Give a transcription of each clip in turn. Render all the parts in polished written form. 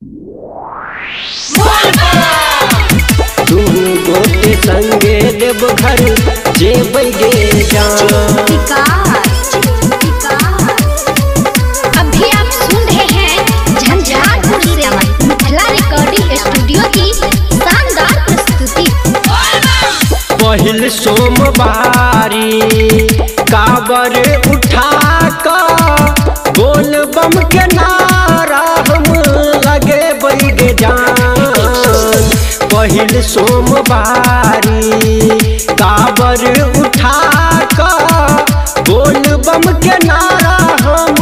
तुम गोटे संगे देव घर जेबै गे जान। अभी आप सुन रहे हैं झंझारपुर से मिथिला रिकॉर्डिंग स्टूडियो की शानदार प्रस्तुति। पहिल सोमवारी काबर उठा कर बोल बम के नारा हम लगे बैगे जान। पहिल सोमवारी काबर उठा कर बोल बम के नारा हम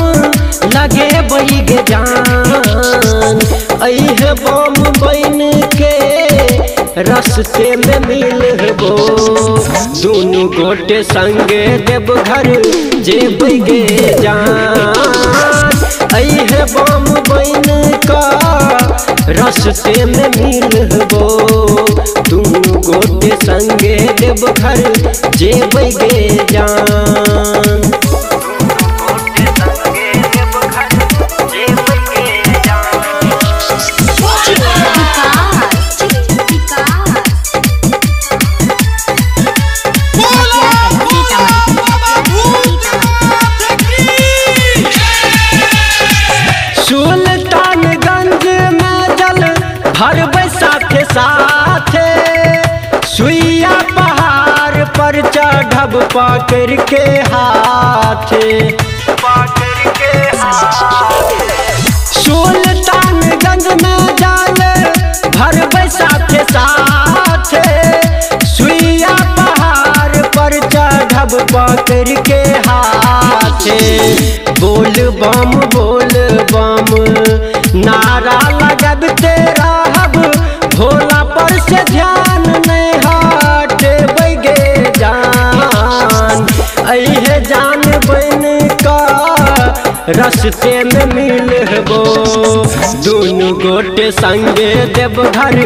लगे बैगे जान। अह बम बन के रस्ते में मिलबो दुनु गोटे संगे देव घर जेबै गे जान। अह बम बन का रस्ते में मिलबो दुनु गोटे संगे देव घर जेबै गे जान। सुल्तानगंज में जल भरबै साथे साथे सुइया पहाड़ पर चढ़ब पकड़ के हाथे। सुल्तानगंज में जल भरबै साथे साथे सुइया पहाड़ पर चढ़ब पकड़ के हाथे। बोल बम नारा लगबते रहब भोला पर से ध्यान नहीं हटबै गे जान। अह जान बन का रस्ते में मिलबो दुनु गोटे संगे देव घर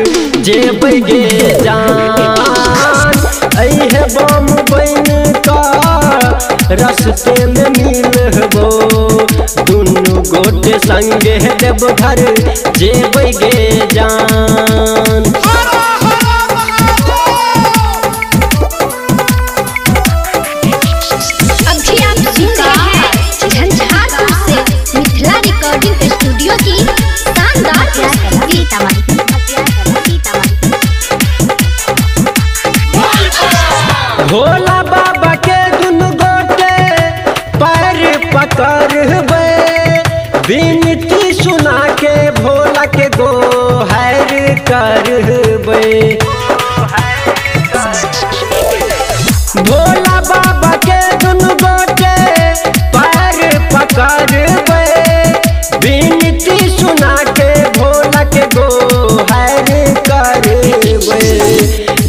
जेबै गे जान। अह बम बन का रस्ते में मिलबो दुनु गोटे संगे देव घर जेबै गे जान। अभी आप सुन रहे हैं झंझारपुर से मिथिला रिकॉर्डिंग स्टूडियो की शानदार प्रस्तुति। भोला बाबा के दुनु गोटे पैर पकड़बै विनती सुना के भोला के गोहर करबै। भोला बाबा के दुनु गोटे पैर पकड़बै विनती सुना के भोला के गोहर करबै।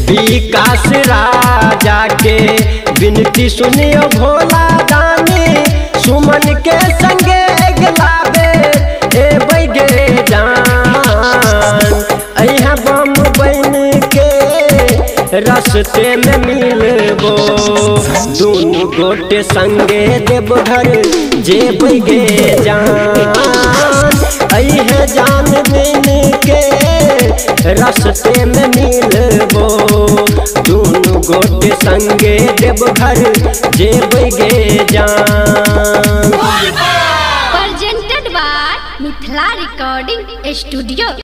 विकास राजा के विनती सुनियो भोला दानी सुमन के संगे गलाबे एबै गे जान। अह बम बन के रस्ते में मिलबो दुनु गोटे संगे देव घर जेबै गे जान। अह जान बन के रस्ते में मिलबो दुनु गोटे संगे देव घर जेबै गे जान। Presented by Mithila recording studio.